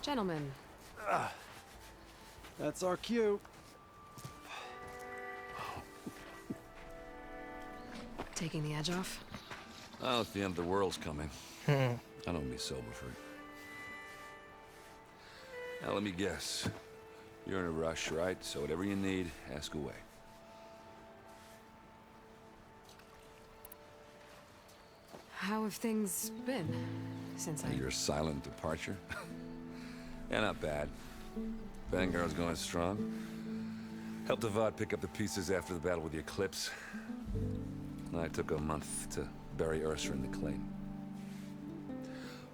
Gentlemen, That's our cue. taking the edge off? Well, if the end of the world's coming, I don't be sober for it. Now, let me guess. You're in a rush, right? So whatever you need, ask away. How have things been since I... Your silent departure? Yeah, not bad. Vanguard's going strong. Helped Avad pick up the pieces after the battle with the Eclipse. And I took a month to bury Ursa in the claim.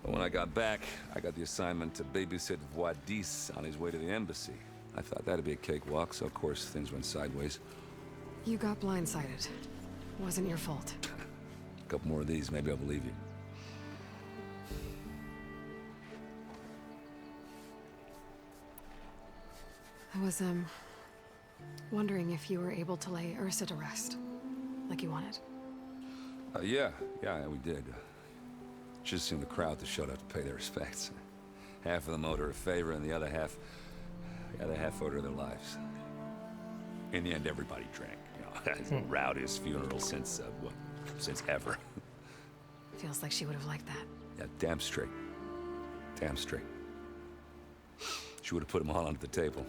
But when I got back, I got the assignment to babysit Voidis on his way to the embassy. I thought that'd be a cakewalk, so of course things went sideways. You got blindsided. Wasn't your fault. A couple more of these, maybe I'll believe you. I was, wondering if you were able to lay Ursa to rest, like you wanted. Yeah, we did. Just seemed the crowd that showed up to pay their respects. Half of them owed her a favor, and the other half owed her their lives. In the end, everybody drank. You know, it's the rowdiest funeral since ever. Feels like she would have liked that. Yeah, damn straight. Damn straight. She would have put them all onto the table.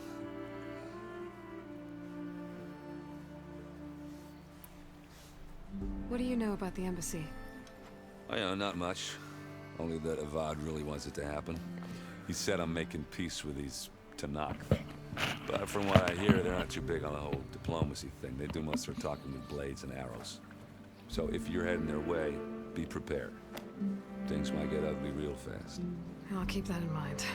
What do you know about the embassy? Oh, yeah, not much. Only that Avad really wants it to happen. He said I'm making peace with these Tanakh. But from what I hear, they're not too big on the whole diplomacy thing. They do most of their talking with blades and arrows. So if you're heading their way, be prepared. Things might get ugly real fast. I'll keep that in mind.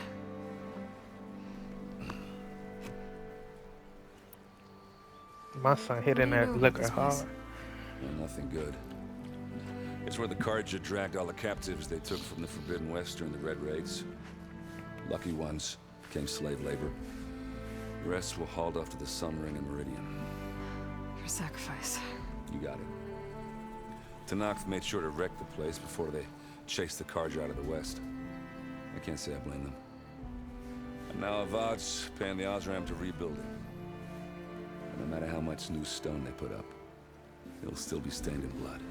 My son hitting that liquor hard. Well, nothing good. It's where the Carja dragged all the captives they took from the Forbidden West during the Red Raids. Lucky ones became slave labor. The rest were hauled off to the Sun Ring and Meridian. Your sacrifice. You got it. Tanakh made sure to wreck the place before they chased the Carja out of the West. I can't say I blame them. And now Avad's paying the Osram to rebuild it. And no matter how much new stone they put up, it'll still be stained in blood.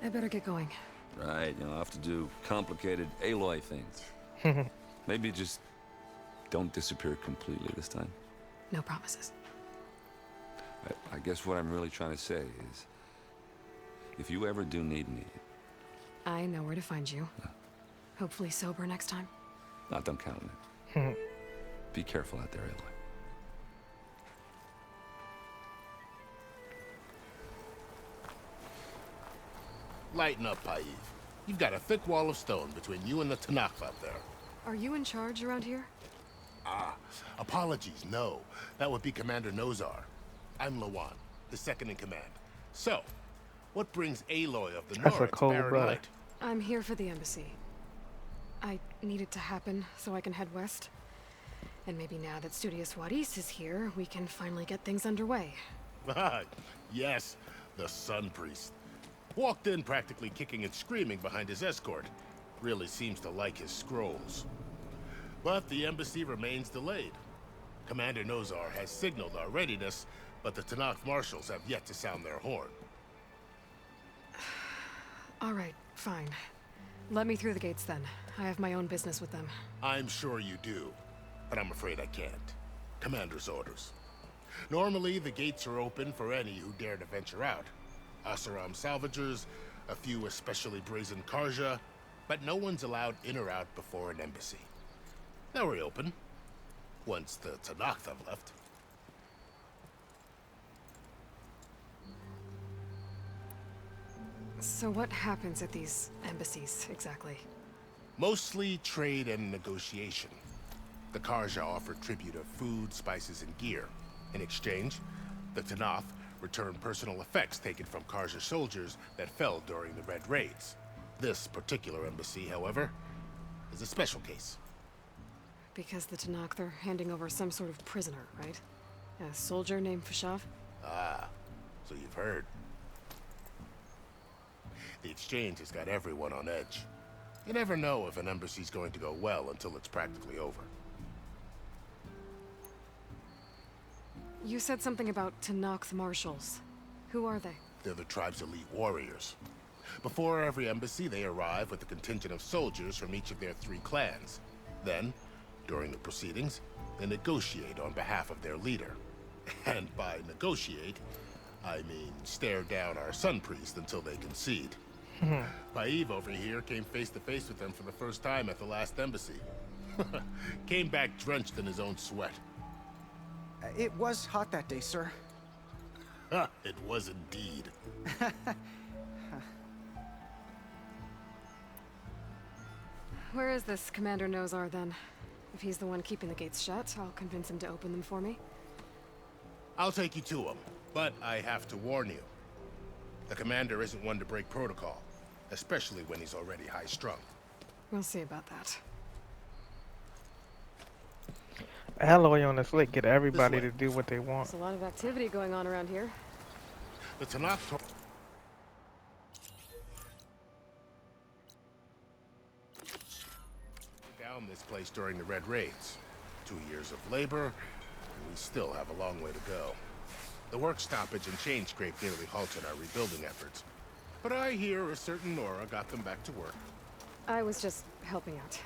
I better get going. Right, I'll have to do complicated Aloy things. Maybe just don't disappear completely this time. No promises. I guess what I'm really trying to say is, if you ever do need me... I know where to find you. Hopefully sober next time. No, don't count on it. Be careful out there, Aloy. Lighten up, Paiv. You've got a thick wall of stone between you and the Tanakh out there. Are you in charge around here? Apologies, no. That would be Commander Nozar. I'm Lawan, the second in command. So, what brings Aloy of the That's a North to cold Barren blood. Light? I'm here for the embassy. I need it to happen so I can head west. And maybe now that Studious Wadis is here, we can finally get things underway. Yes, the Sun Priest. Walked in practically kicking and screaming behind his escort. Really seems to like his scrolls. But the embassy remains delayed. Commander Nozar has signaled our readiness, but the Tanakh marshals have yet to sound their horn. All right, fine. Let me through the gates then. I have my own business with them. I'm sure you do, but I'm afraid I can't. Commander's orders. Normally, the gates are open for any who dare to venture out. Asaram salvagers, a few especially brazen Carja, but no one's allowed in or out before an embassy. They'll reopen, once the Tanakh have left. So what happens at these embassies, exactly? Mostly trade and negotiation. The Carja offer tribute of food, spices, and gear. In exchange, the Tanakh return personal effects taken from Carja soldiers that fell during the Red Raids. This particular embassy, however, is a special case. Because the Tanakh are handing over some sort of prisoner, right? A soldier named Fashav? Ah, so you've heard. The exchange has got everyone on edge. You never know if an embassy's going to go well until it's practically over. You said something about Tenakth marshals. Who are they? They're the tribe's elite warriors. Before every embassy, they arrive with a contingent of soldiers from each of their 3 clans. Then, during the proceedings, they negotiate on behalf of their leader. And by negotiate, I mean stare down our sun priest until they concede. Baev over here came face to face with them for the first time at the last embassy. Came back drenched in his own sweat. It was hot that day, sir. It was indeed. Where is this Commander Nozar, then? If he's the one keeping the gates shut, I'll convince him to open them for me. I'll take you to him, but I have to warn you. The commander isn't one to break protocol, especially when he's already high-strung. We'll see about that. Alloy on this lake get everybody This to do what they want. There's a lot of activity going on around here. The Tenakth down this place during the Red Raids. 2 years of labor, and we still have a long way to go. The work stoppage and chain scrape nearly halted our rebuilding efforts. But I hear a certain Nora got them back to work. I was just helping out.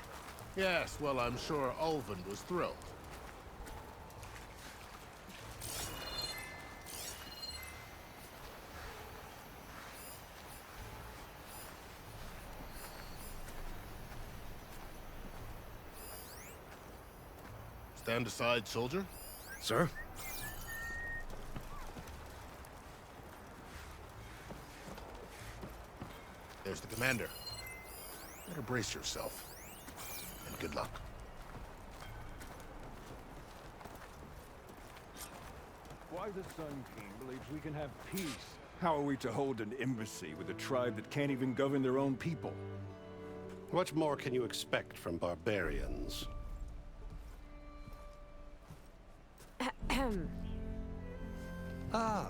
Yes, well, I'm sure Ulvin was thrilled. Stand aside, soldier. Sir? There's the commander. Better brace yourself. And good luck. Why the Sun King believes we can have peace. How are we to hold an embassy with a tribe that can't even govern their own people? What more can you expect from barbarians? Ah.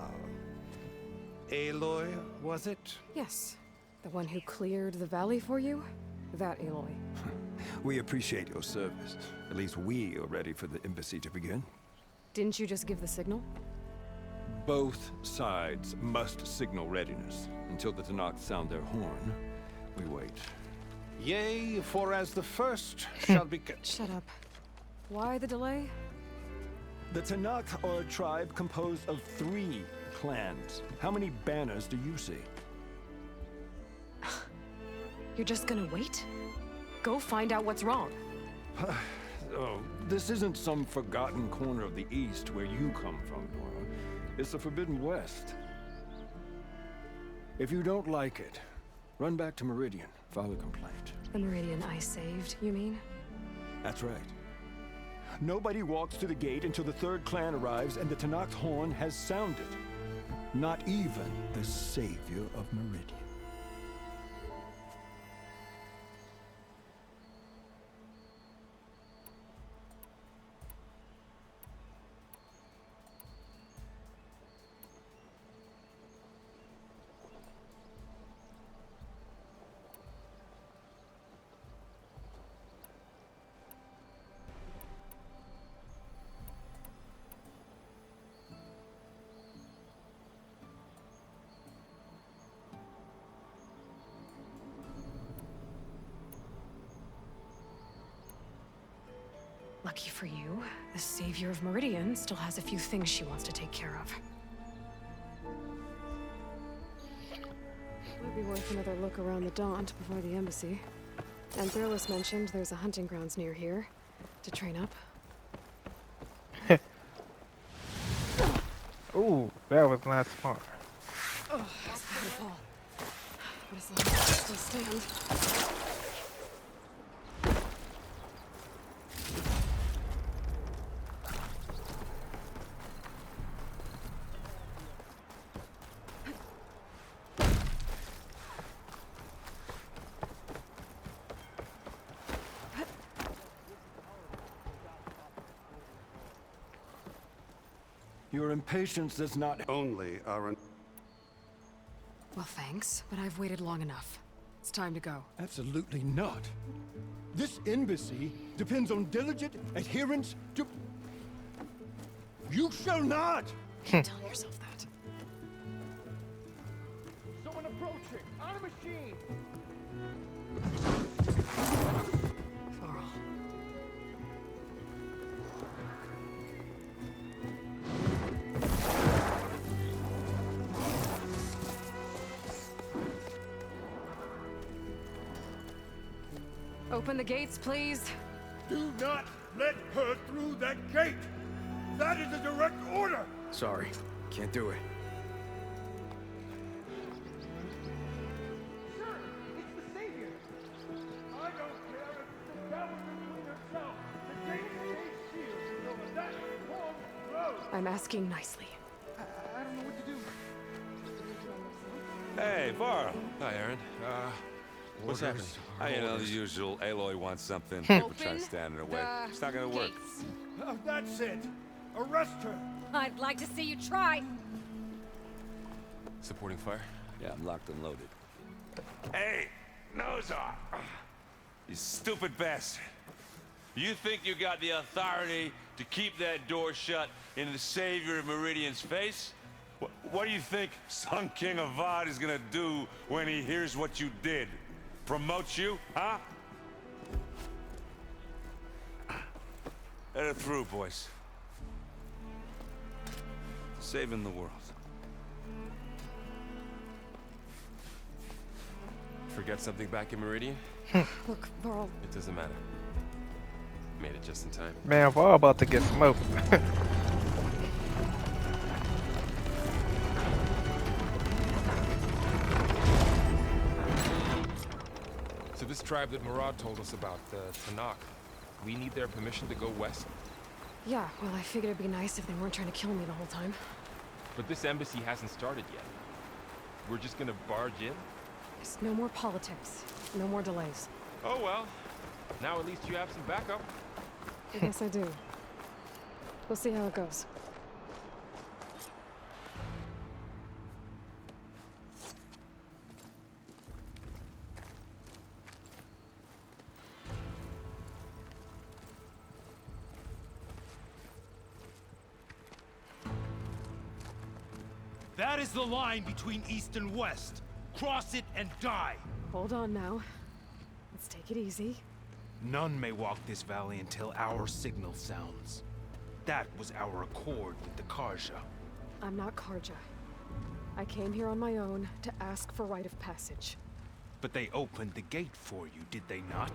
Aloy, was it? Yes. The one who cleared the valley for you? That Aloy. We appreciate your service. At least we are ready for the embassy to begin. Didn't you just give the signal? Both sides must signal readiness. Until the Tenakth sound their horn, we wait. Yea, for as the first shall be... Shut up. Why the delay? The Tenakth are a tribe composed of 3 clans. How many banners do you see? You're just gonna wait? Go find out what's wrong. Oh, this isn't some forgotten corner of the East where you come from, Nora. It's the Forbidden West. If you don't like it, run back to Meridian, file a complaint. The Meridian I saved, you mean? That's right. Nobody walks to the gate until the 3rd clan arrives and the Tenakth horn has sounded. Not even the savior of Meridian. Lucky for you, the savior of Meridian still has a few things she wants to take care of. Might be worth another look around the Daunt before the embassy. And Thrillus mentioned there's a hunting grounds near here to train up. Ooh, that was not smart. Oh, that's a bad fall. But as long as I still stand. Your impatience does not... Only our... Well, thanks, but I've waited long enough. It's time to go. Absolutely not. This embassy depends on diligent adherence to... You shall not! Keep telling yourself that. Someone approaching! On a machine! Varl. Open the gates, please. Do not let her through that gate! That is a direct order! Sorry, can't do it. Sir, it's the Savior! I don't care if it's the Dowager Queen herself! The gate stays sealed until that long road! I'm asking nicely. I don't know what to do. Hey, Varl. Hi, Aaron. What's happening? You know, the usual. Aloy wants something. People trying to stand in her way. the It's not gonna work. Oh, that's it! Arrest her! I'd like to see you try. Supporting fire? Yeah, I'm locked and loaded. Hey, Nozar! You stupid bastard. You think you got the authority to keep that door shut in the Savior of Meridian's face? What do you think Sun King Avad is gonna do when he hears what you did? Promote you, huh? Let it through, boys. Saving the world. Forget something back in Meridian? Look, Varl, It doesn't matter. Made it just in time. Man, Varl about to get smoked. So this tribe that Murad told us about, the Tanakh, we need their permission to go west? yeah, well, I figured it'd be nice if they weren't trying to kill me the whole time. But this embassy hasn't started yet. We're just gonna barge in? There's no more politics. No more delays. Oh well. Now at least you have some backup. I guess I do. We'll see how it goes. That is the line between East and West. Cross it and die. Hold on now. Let's take it easy. None may walk this valley until our signal sounds. That was our accord with the Karja. I'm not Karja. I came here on my own to ask for rite of passage. But they opened the gate for you, did they not?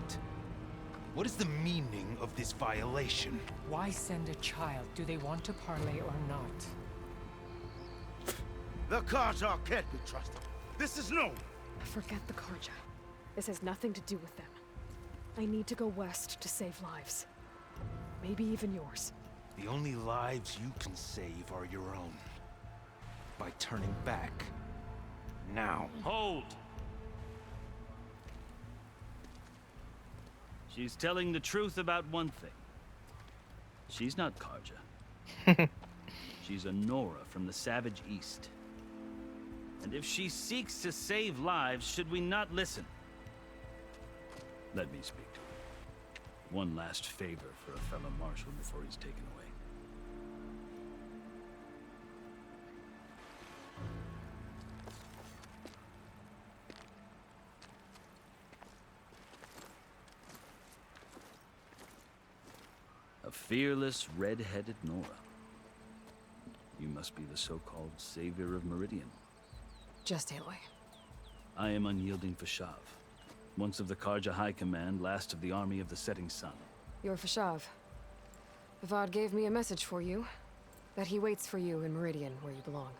What is the meaning of this violation? Why send a child? Do they want to parley or not? The Karja can't be trusted. This is known. Forget the Karja. This has nothing to do with them. I need to go west to save lives. Maybe even yours. The only lives you can save are your own. By turning back. Now. Hold! She's telling the truth about one thing. She's not Karja. She's a Nora from the Savage East. And if she seeks to save lives, should we not listen? Let me speak to her. One last favor for a fellow marshal before he's taken away. A fearless, red-headed Nora. You must be the so-called savior of Meridian. Just Aloy. I am unyielding Fashav. Once of the Karja High Command, last of the army of the Setting Sun. You're Fashav. Avad gave me a message for you. That he waits for you in Meridian, where you belong.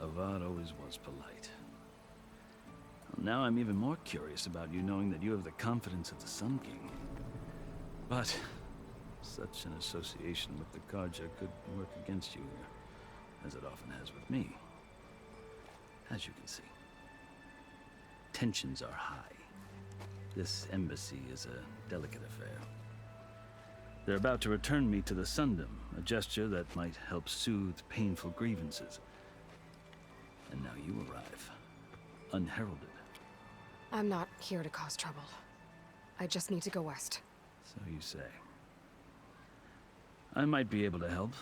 Avad always was polite. Well, now I'm even more curious about you knowing that you have the confidence of the Sun King. But such an association with the Karja could work against you here, as it often has with me. As you can see, tensions are high. This embassy is a delicate affair. They're about to return me to the Sundom, a gesture that might help soothe painful grievances. And now you arrive, unheralded. I'm not here to cause trouble. I just need to go west. So you say. I might be able to help,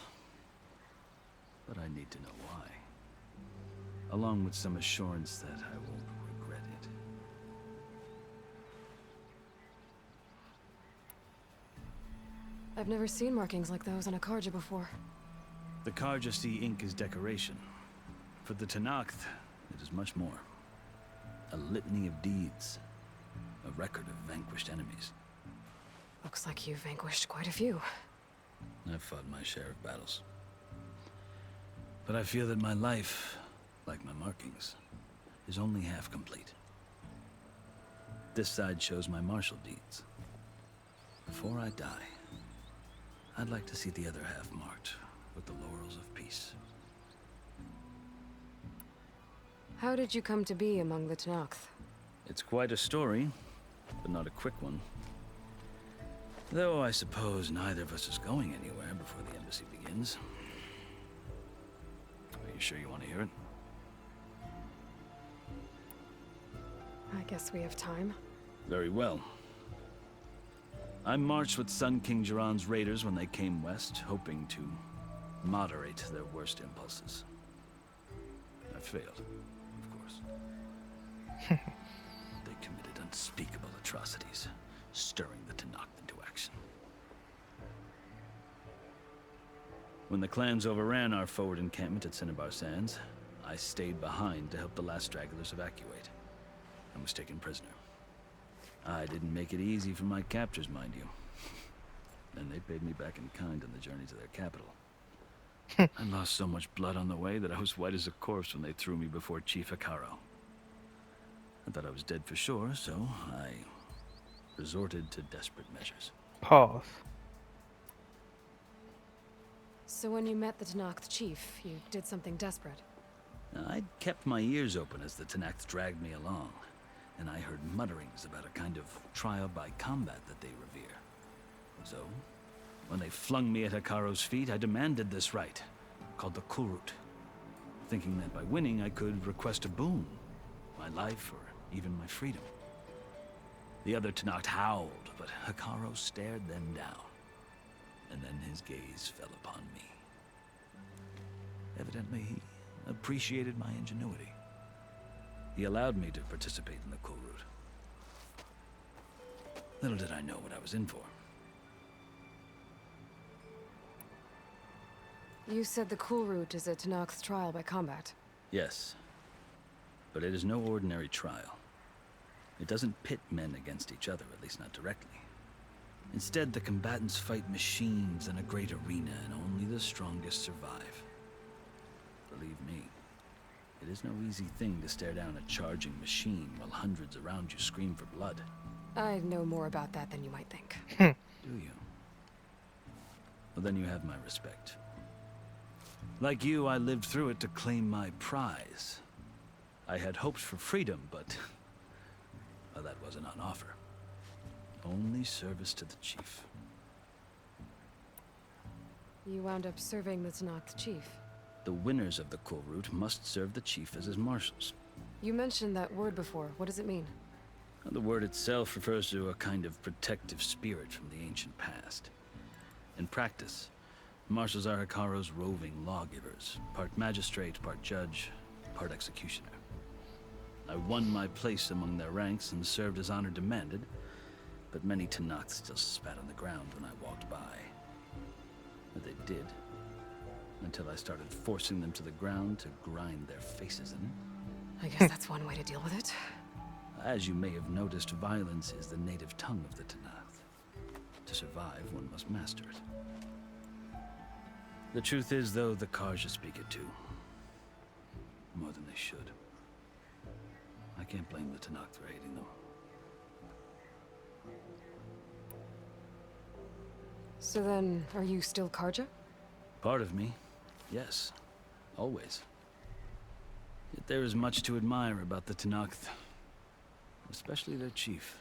but I need to know why. Along with some assurance that I won't regret it. I've never seen markings like those on a Karja before. The Karja see ink as decoration. For the Tenakth, it is much more. A litany of deeds. A record of vanquished enemies. Looks like you've vanquished quite a few. I've fought my share of battles. But I feel that my life, like my markings, is only half complete. This side shows my martial deeds. Before I die, I'd like to see the other half marked with the laurels of peace. How did you come to be among the Tenakth? It's quite a story, but not a quick one. Though I suppose neither of us is going anywhere before the embassy begins. Are you sure you want to hear it? I guess we have time. Very well. I marched with Sun King Jiran's raiders when they came west, hoping to moderate their worst impulses. I failed, of course. They committed unspeakable atrocities, stirring the Tenakth into action. When the clans overran our forward encampment at Cinnabar Sands, I stayed behind to help the last stragglers evacuate, and was taken prisoner. I didn't make it easy for my captors, mind you. And they paid me back in kind on the journey to their capital. I lost so much blood on the way that I was white as a corpse when they threw me before Chief Hekarro. I thought I was dead for sure, so I resorted to desperate measures. Pause. So when you met the Tenakth chief, you did something desperate? I'd kept my ears open as the Tenakth dragged me along, and I heard mutterings about a kind of trial by combat that they revere. So, when they flung me at Hekarro's feet, I demanded this right, called the Kulrut, thinking that by winning I could request a boon, my life or even my freedom. The other Tenakth howled, but Hekarro stared them down, and then his gaze fell upon me. Evidently, he appreciated my ingenuity. He allowed me to participate in the Kulrut. Little did I know what I was in for. You said the Kulrut is a Tenakth's trial by combat. Yes. But it is no ordinary trial. It doesn't pit men against each other, at least not directly. Instead, the combatants fight machines in a great arena, and only the strongest survive. Believe me, it is no easy thing to stare down a charging machine while hundreds around you scream for blood. I know more about that than you might think. Do you? Well, then you have my respect. Like you, I lived through it to claim my prize. I had hoped for freedom, but well, that wasn't on offer. Only service to the chief. You wound up serving the Tenakth chief. The winners of the Kulrut must serve the chief as his marshals. You mentioned that word before. What does it mean? The word itself refers to a kind of protective spirit from the ancient past. In practice, marshals are Hekarro's roving lawgivers, part magistrate, part judge, part executioner. I won my place among their ranks and served as honor demanded, but many Tenakth still spat on the ground when I walked by. But they did, until I started forcing them to the ground to grind their faces in it. I guess that's one way to deal with it. As you may have noticed, violence is the native tongue of the Tenakth. To survive, one must master it. The truth is, though, the Karja speak it too. More than they should. I can't blame the Tenakth for hating them. So then, are you still Karja? Part of me, yes. Always. Yet there is much to admire about the Tenakth. Especially their chief.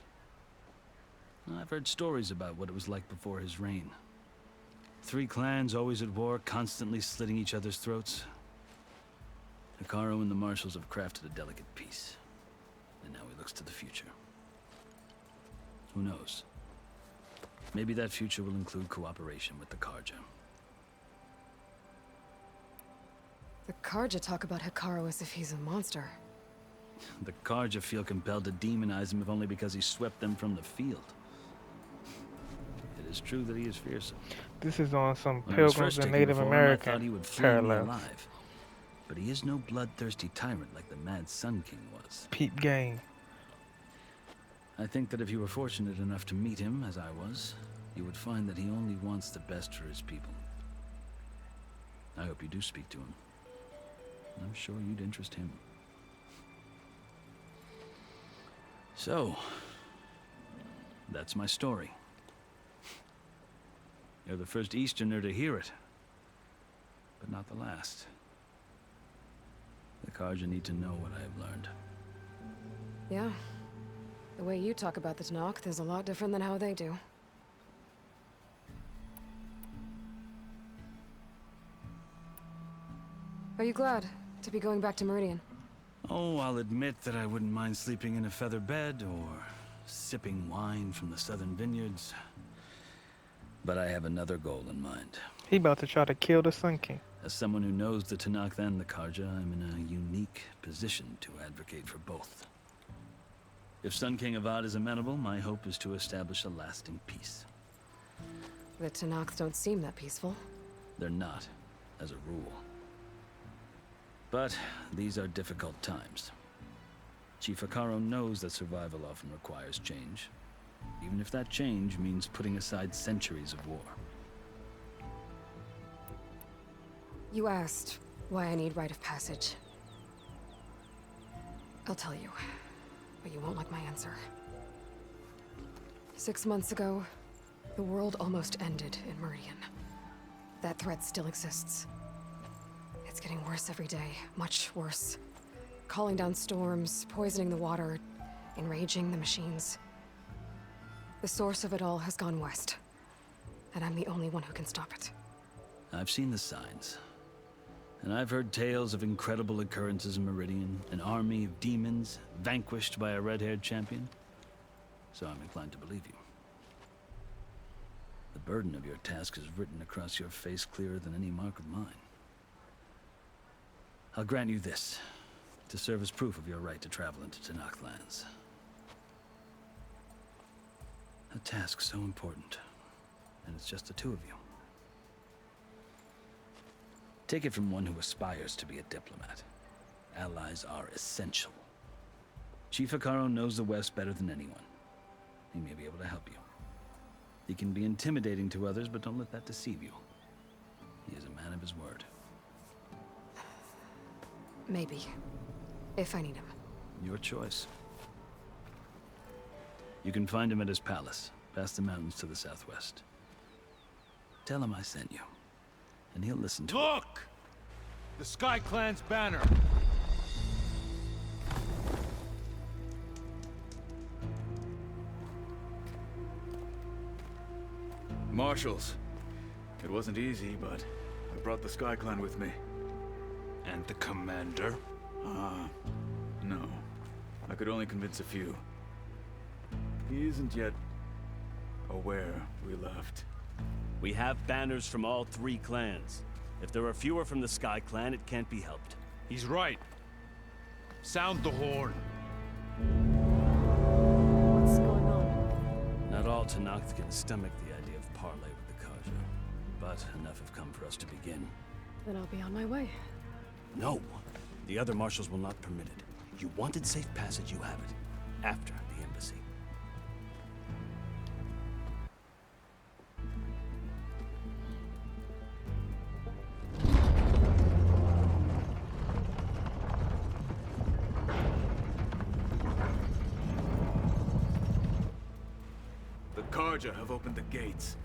I've heard stories about what it was like before his reign. 3 clans always at war, constantly slitting each other's throats. Hekarro and the Marshals have crafted a delicate peace. And now he looks to the future. Who knows? Maybe that future will include cooperation with the Carja. The Carja talk about Hekarro as if he's a monster. The Carja feel compelled to demonize him if only because he swept them from the field. It is true that he is fearsome. This is on some When I was Pilgrims first and taken Native before him, I thought he American would flay me parallels. alive. But he is no bloodthirsty tyrant like the Mad Sun King was. Peep game. I think that if you were fortunate enough to meet him, as I was, you would find that he only wants the best for his people. I hope you do speak to him. I'm sure you'd interest him. So, that's my story. You're the first Easterner to hear it, but not the last. The Carja need to know what I have learned. Yeah. The way you talk about the Tanakh is a lot different than how they do. Are you glad to be going back to Meridian? Oh, I'll admit that I wouldn't mind sleeping in a feather bed or sipping wine from the southern vineyards. But I have another goal in mind. He about to try to kill the Sun King. As someone who knows the Tanakh and the Carja, I'm in a unique position to advocate for both. If Sun King Avad is amenable, my hope is to establish a lasting peace. The Tanakh don't seem that peaceful. They're not, as a rule. But these are difficult times. Chief Hekarro knows that survival often requires change, even if that change means putting aside centuries of war. You asked why I need rite of passage. I'll tell you, but you won't like my answer. 6 months ago, the world almost ended in Meridian. That threat still exists. It's getting worse every day, much worse. Calling down storms, poisoning the water, enraging the machines. The source of it all has gone west, and I'm the only one who can stop it. I've seen the signs. And I've heard tales of incredible occurrences in Meridian, an army of demons vanquished by a red-haired champion. So I'm inclined to believe you. The burden of your task is written across your face clearer than any mark of mine. I'll grant you this, to serve as proof of your right to travel into Tanakh lands. A task so important, and it's just the two of you. Take it from one who aspires to be a diplomat. Allies are essential. Chief Hekarro knows the West better than anyone. He may be able to help you. He can be intimidating to others, but don't let that deceive you. He is a man of his word. Maybe. If I need him. Your choice. You can find him at his palace, past the mountains to the southwest. Tell him I sent you, and he'll listen to it. Look! The Sky Clan's banner! Marshals. It wasn't easy, but I brought the Sky Clan with me. And the commander? No. I could only convince a few. He isn't yet aware we left. We have banners from all 3 clans. If there are fewer from the Sky Clan, it can't be helped. He's right. Sound the horn. What's going on? Not all Tanakh can stomach the idea of parley with the Carja, but enough have come for us to begin. Then I'll be on my way. No. The other marshals will not permit it. You wanted safe passage, you have it. After the embassy. The Carja have opened the gates.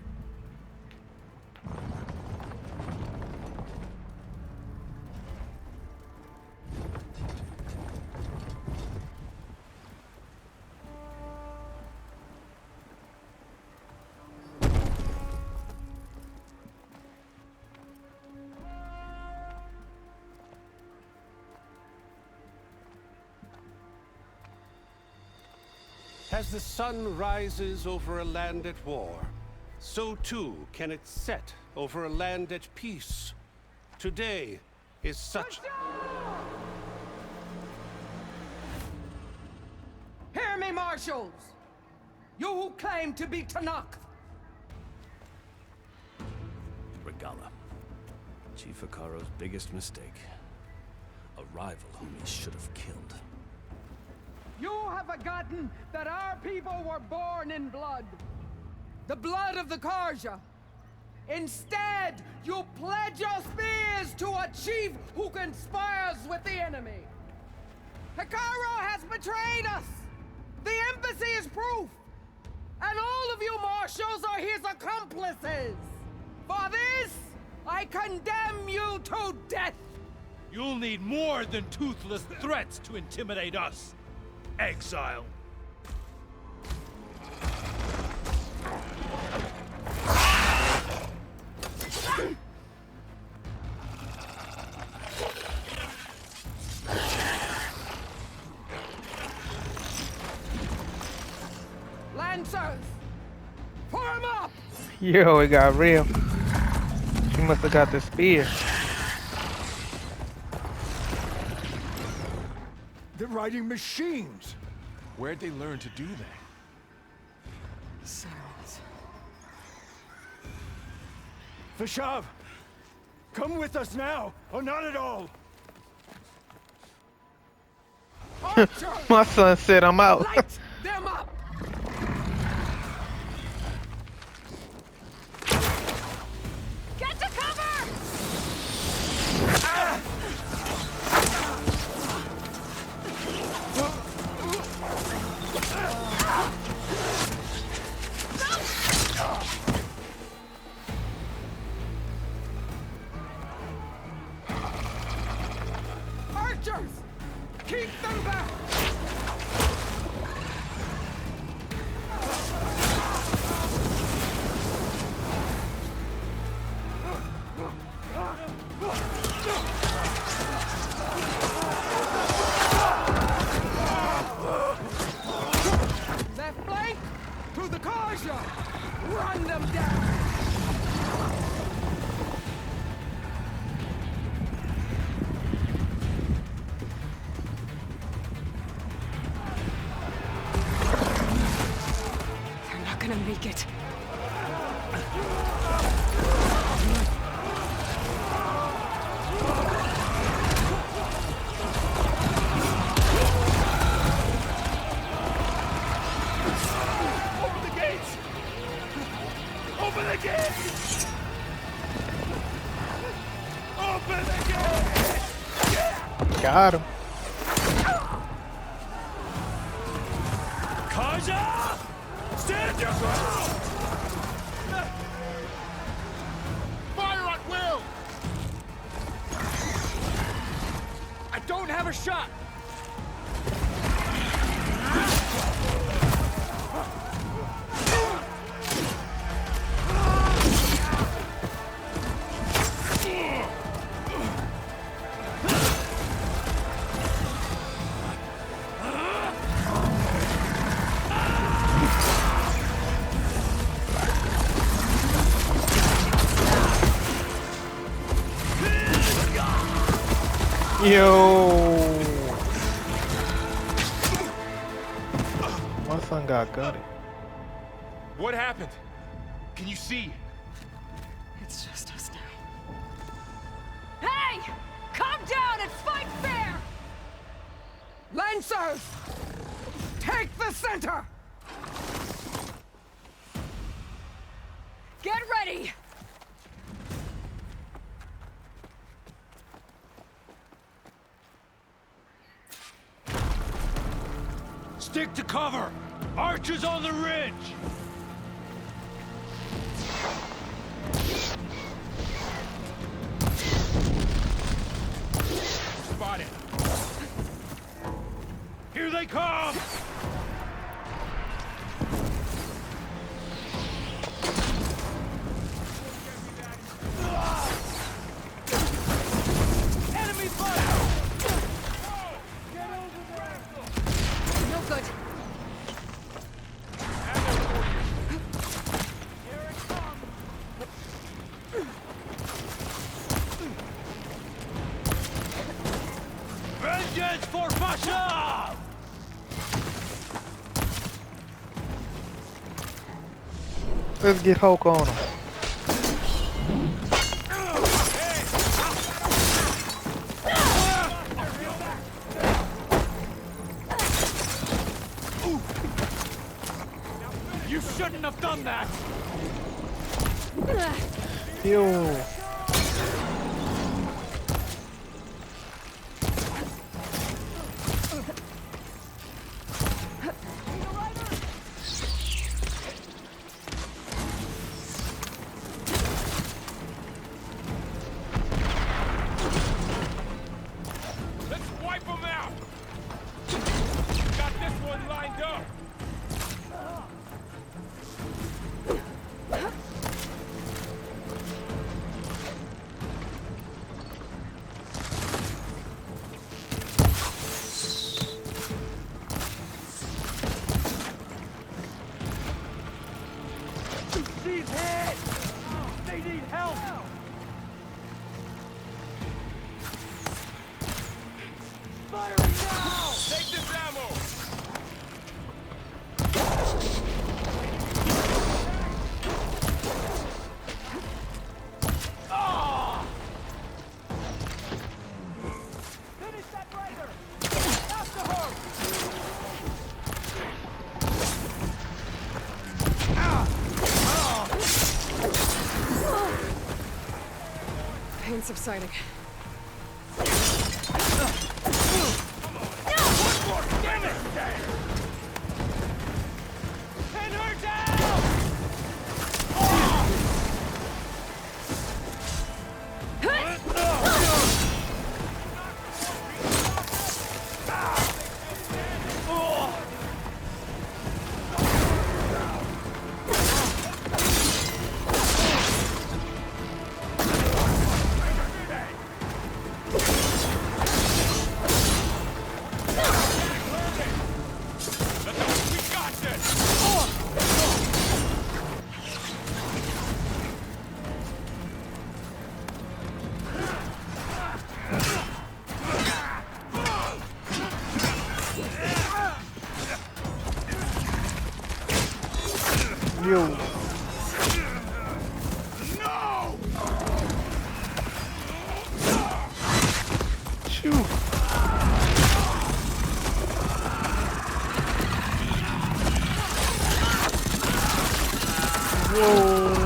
As the sun rises over a land at war, so too can it set over a land at peace. Today is such... Hear me, marshals! You who claim to be Tanakh! Regalla. Chief Hekarro's biggest mistake. A rival whom he should have killed. You have forgotten that our people were born in blood. The blood of the Karja. Instead, you pledge your spears to a chief who conspires with the enemy. Hekarro has betrayed us! The embassy is proof! And all of you marshals are his accomplices! For this, I condemn you to death! You'll need more than toothless threats to intimidate us, exile. Lancers! Form up! Yo, it got real. She must have got the spear. They're riding machines. Where'd they learn to do that? Silence. Vashav, come with us now, or not at all. My son said I'm out. Light them up! Get to cover! Archers! Keep them back! Left flank to the Karja! Run them down! They're not gonna make it. Open the gates! Open the gates! Open the gates! Got him. Karja! Stand your ground! Fire at will! I don't have a shot! Yo. My son got gutted. What happened? Can you see? It's just us now. Hey! Calm down and fight fair! Lancers! Take the center! Get ready! Stick to cover! Archers on the ridge! Spotted. Here they come! Enemy fire! No good. Vengeance for Pasha! Let's get Hulk on him. You shouldn't have done that! Yo. Let's wipe them out! Got this one lined up! She's hit! They need help! Firing now! Take this ammo! Ah! Finish that rider! After her! Pain subsiding. Damn it! Pin her down! Yo. Shoot. Whoa.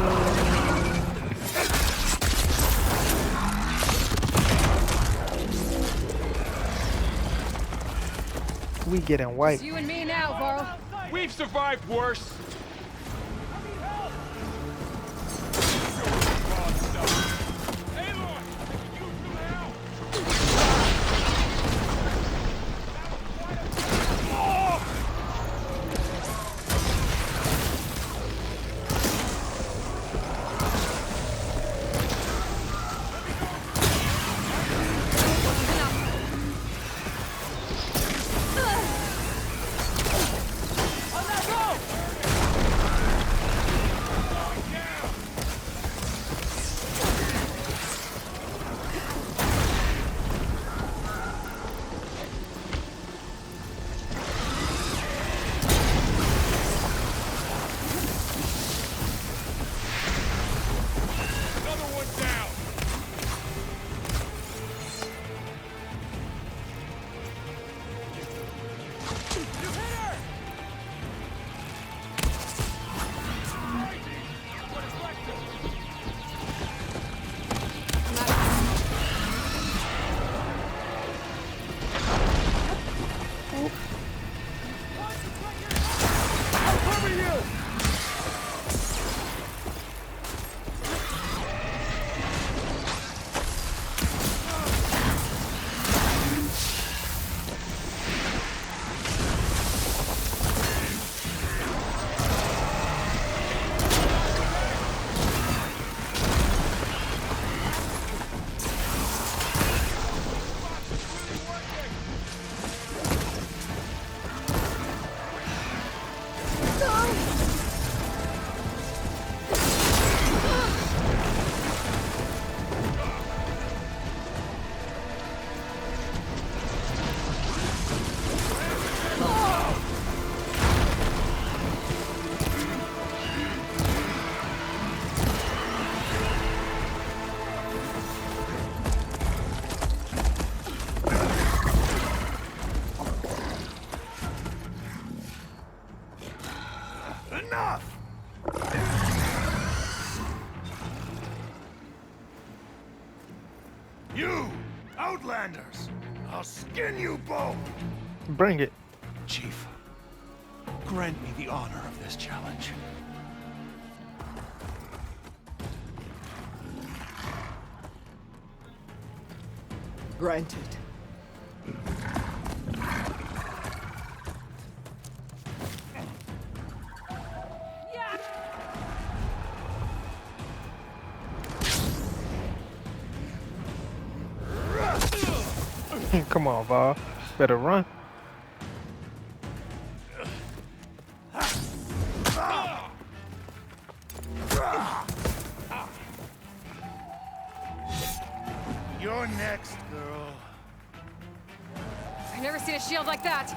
We getting wiped. It's you and me now, Varl. We've survived worse! On that go! I'll skin you both! Bring it. Chief, grant me the honor of this challenge. Granted. Come on, Val. Better run. You're next, girl. I've never seen a shield like that.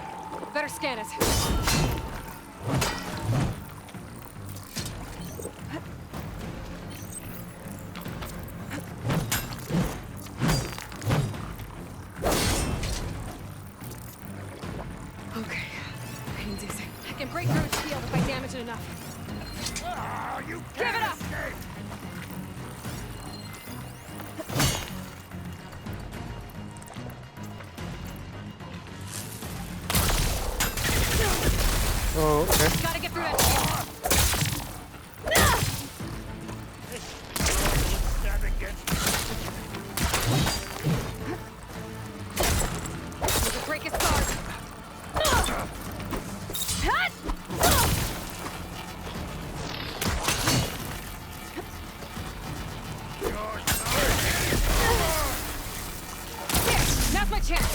Better scan it. Okay. Pain's easy. I can break through its shield if I damage it enough. Oh, you Give it can't up! escape! Oh, okay. Gotta get through that shield. Stand against me. Need to break his guard. Hut! There, now's my chance.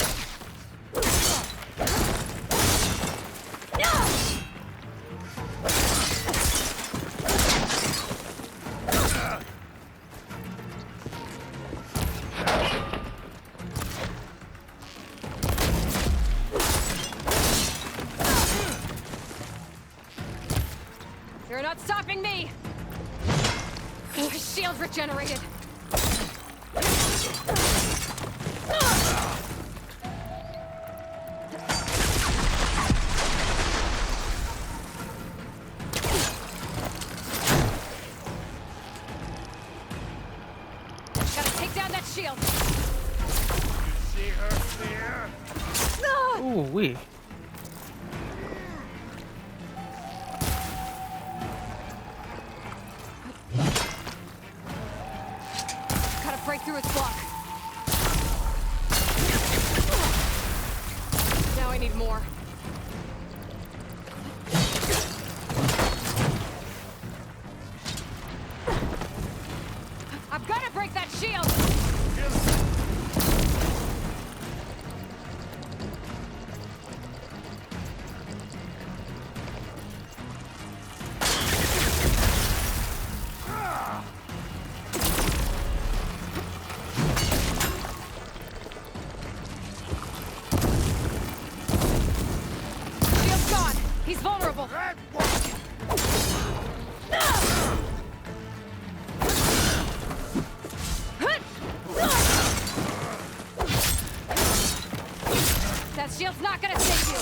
You're not stopping me! My shield's regenerated. Gotta take down that shield. You see her fear? Ooh, wee. Gotta break through its block. Now I need more. I've gotta break that shield! Shield's gone! He's vulnerable! That shield's not gonna save you!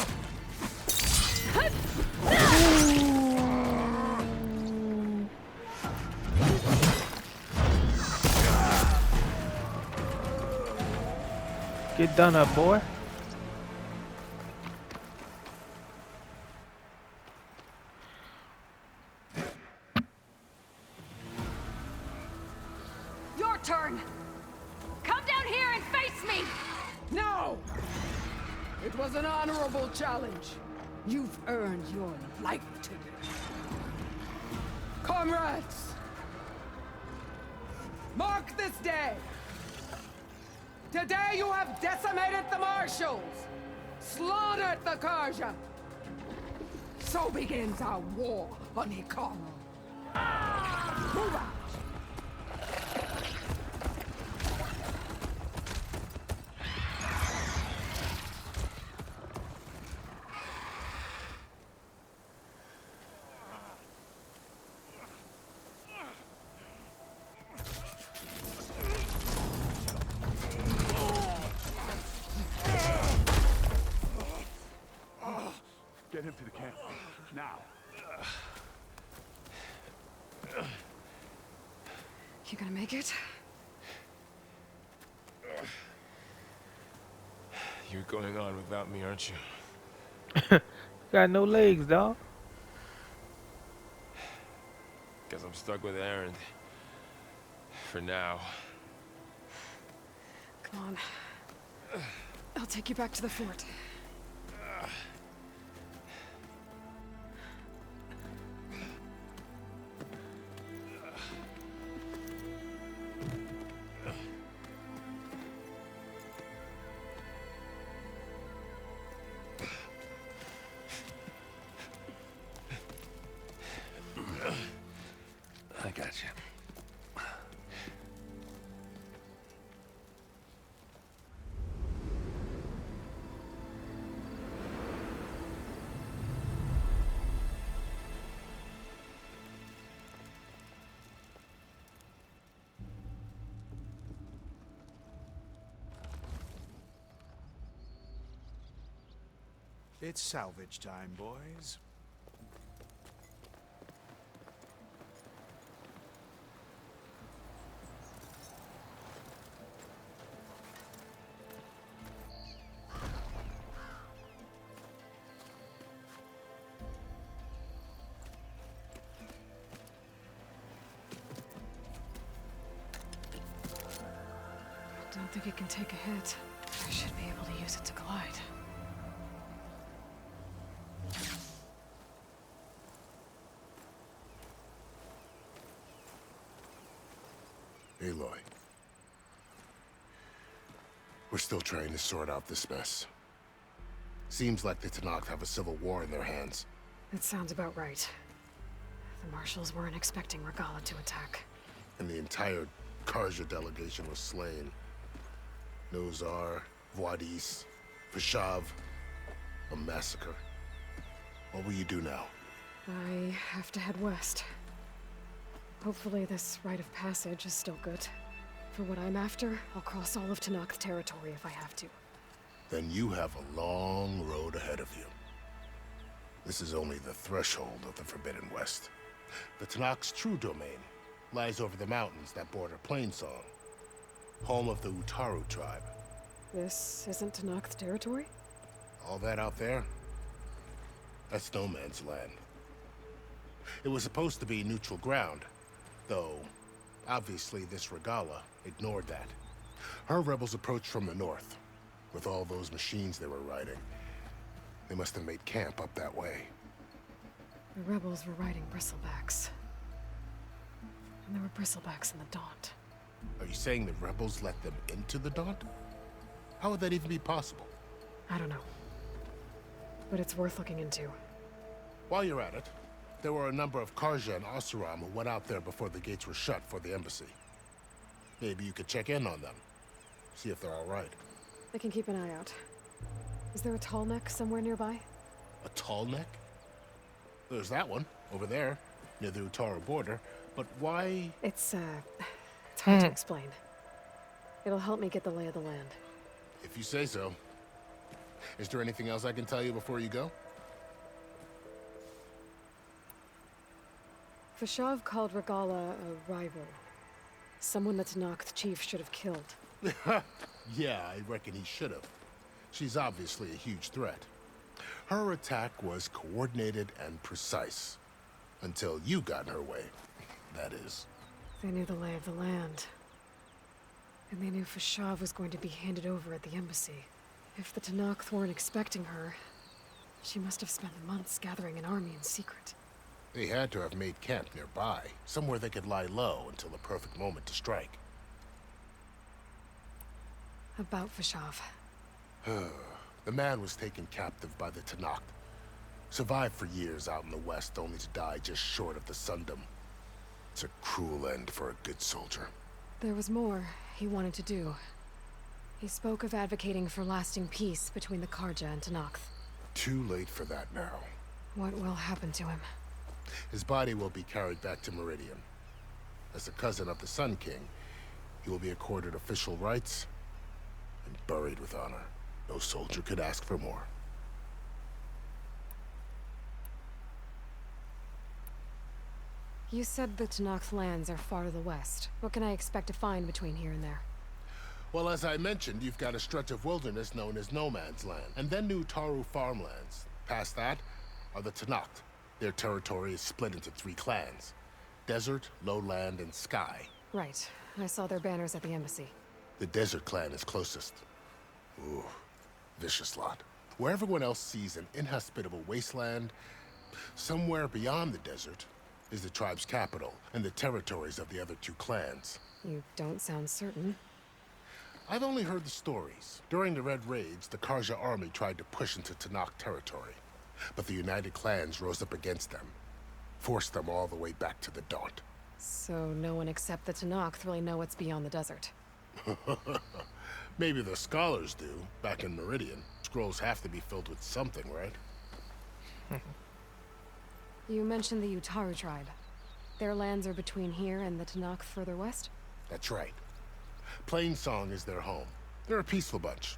Get done up, boy. Your turn! Come down here and face me! No! It was an honorable challenge. You've earned your life today. Comrades! Mark this day! Today you have decimated the Marshals! Slaughtered the Karja! So begins our war on Hikaru. Move out! Get him to the camp. Now. You gonna make it? You're going on without me, aren't you? Got no legs, dog. Guess I'm stuck with Aaron. For now. Come on. I'll take you back to the fort. I got you. It's salvage time, boys. I don't think it can take a hit. I should be able to use it to glide. Aloy. We're still trying to sort out this mess. Seems like the Tenakth have a civil war in their hands. That sounds about right. The marshals weren't expecting Regalla to attack. And the entire Karja delegation was slain. Nozar, Vuadis, Fashav. A massacre. What will you do now? I have to head west. Hopefully this rite of passage is still good. For what I'm after, I'll cross all of Tenakth territory if I have to. Then you have a long road ahead of you. This is only the threshold of the Forbidden West. The Tenakth's true domain lies over the mountains that border Plainsong, home of the Utaru tribe. This isn't Tenakth territory? All that out there? That's no man's land. It was supposed to be neutral ground, though obviously this Regalla ignored that. Her rebels approached from the north, with all those machines they were riding. They must have made camp up that way. The rebels were riding bristlebacks. And there were bristlebacks in the Daunt. Are you saying the rebels let them into the Daunt? How would that even be possible? I don't know. But it's worth looking into. While you're at it, there were a number of Karja and Oseram who went out there before the gates were shut for the embassy. Maybe you could check in on them. See if they're all right. I can keep an eye out. Is there a tall neck somewhere nearby? A tall neck? There's that one, over there, near the Utaru border. But why? It's hard to explain. It'll help me get the lay of the land. If you say so. Is there anything else I can tell you before you go? Fashav called Regalla a rival. Someone the Tenakth chief should have killed. Yeah, I reckon he should have. She's obviously a huge threat. Her attack was coordinated and precise. Until you got in her way, that is. They knew the lay of the land. And they knew Fashav was going to be handed over at the embassy. If the Tenakth weren't expecting her, she must have spent months gathering an army in secret. They had to have made camp nearby, somewhere they could lie low until the perfect moment to strike. About Fashav. The man was taken captive by the Tenakth. Survived for years out in the west, only to die just short of the Sundom. It's a cruel end for a good soldier. There was more he wanted to do. He spoke of advocating for lasting peace between the Karja and Tenakth. Too late for that now. What will happen to him? His body will be carried back to Meridian. As a cousin of the Sun King, he will be accorded official rights and buried with honor. No soldier could ask for more. You said the Tenakth lands are far to the west. What can I expect to find between here and there? Well, as I mentioned, you've got a stretch of wilderness known as No Man's Land, and then New Taru farmlands. Past that are the Tenakth. Their territory is split into 3 clans: Desert, Lowland, and Sky. Right. I saw their banners at the embassy. The Desert clan is closest. Ooh, vicious lot. Where everyone else sees an inhospitable wasteland, somewhere beyond the desert is the tribe's capital and the territories of the other 2 clans. You don't sound certain. I've only heard the stories. During the Red Raids, the Karja army tried to push into Tenakth territory, but the United Clans rose up against them, forced them all the way back to the Daunt. So no one except the Tenakth really know what's beyond the desert. Maybe the scholars do, back in Meridian. Scrolls have to be filled with something, right? You mentioned the Utaru tribe. Their lands are between here and the Tenakth further west? That's right. Plainsong is their home. They're a peaceful bunch.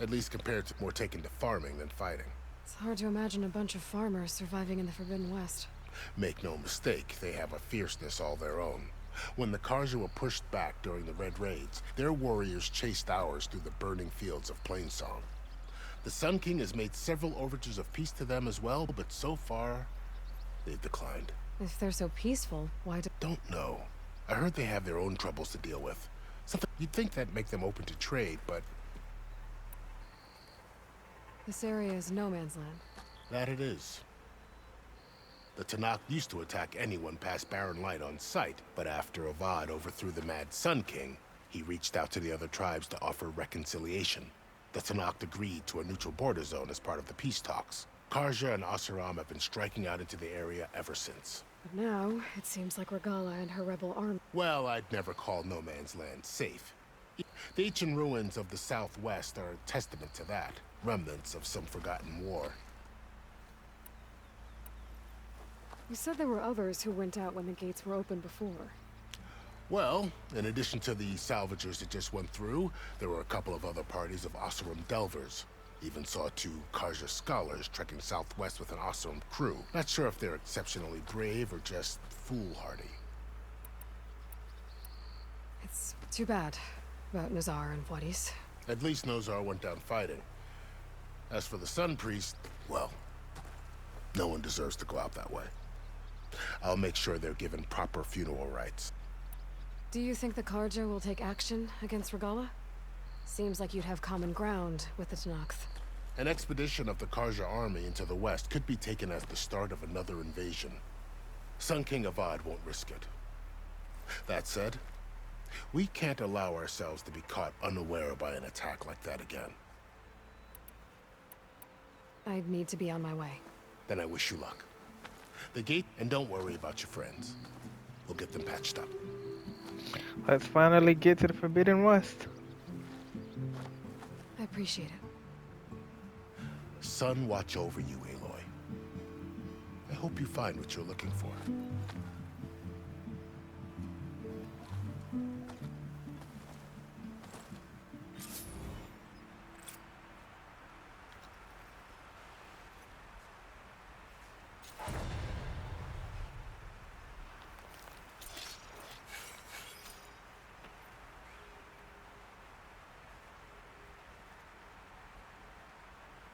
At least compared to more taken to farming than fighting. It's hard to imagine a bunch of farmers surviving in the Forbidden West. Make no mistake, they have a fierceness all their own. When the Karja were pushed back during the Red Raids, their warriors chased ours through the burning fields of Plainsong. The Sun King has made several overtures of peace to them as well, but so far, they've declined. If they're so peaceful, why do— Don't know. I heard they have their own troubles to deal with. Something you'd think that'd make them open to trade, but This area is no man's land. that it is. The Tenakth used to attack anyone past Barren Light on sight, but after Avad overthrew the Mad Sun King, he reached out to the other tribes to offer reconciliation. The Tenakth agreed to a neutral border zone as part of the peace talks. Karja and Oseram have been striking out into the area ever since. But now, it seems like Regala and her rebel army— Well, I'd never call No Man's Land safe. The ancient ruins of the Southwest are a testament to that. Remnants of some forgotten war. You said there were others who went out when the gates were open before. Well, in addition to the salvagers that just went through, there were a couple of other parties of Oseram Delvers. Even saw 2 Karja scholars trekking southwest with an Oseram crew. Not sure if they're exceptionally brave or just foolhardy. It's too bad about Nazar and Wadis. At least Nozar went down fighting. As for the Sun Priest, well, no one deserves to go out that way. I'll make sure they're given proper funeral rites. Do you think the Karja will take action against Regala? Seems like you'd have common ground with the Tenakth. An expedition of the Karja army into the west could be taken as the start of another invasion. Sun King Avad won't risk it. That said, we can't allow ourselves to be caught unaware by an attack like that again. I'd need to be on my way. Then I wish you luck. The gate, and don't worry about your friends. We'll get them patched up. Let's finally get to the Forbidden West. I appreciate it. Sun watch over you, Aloy. I hope you find what you're looking for.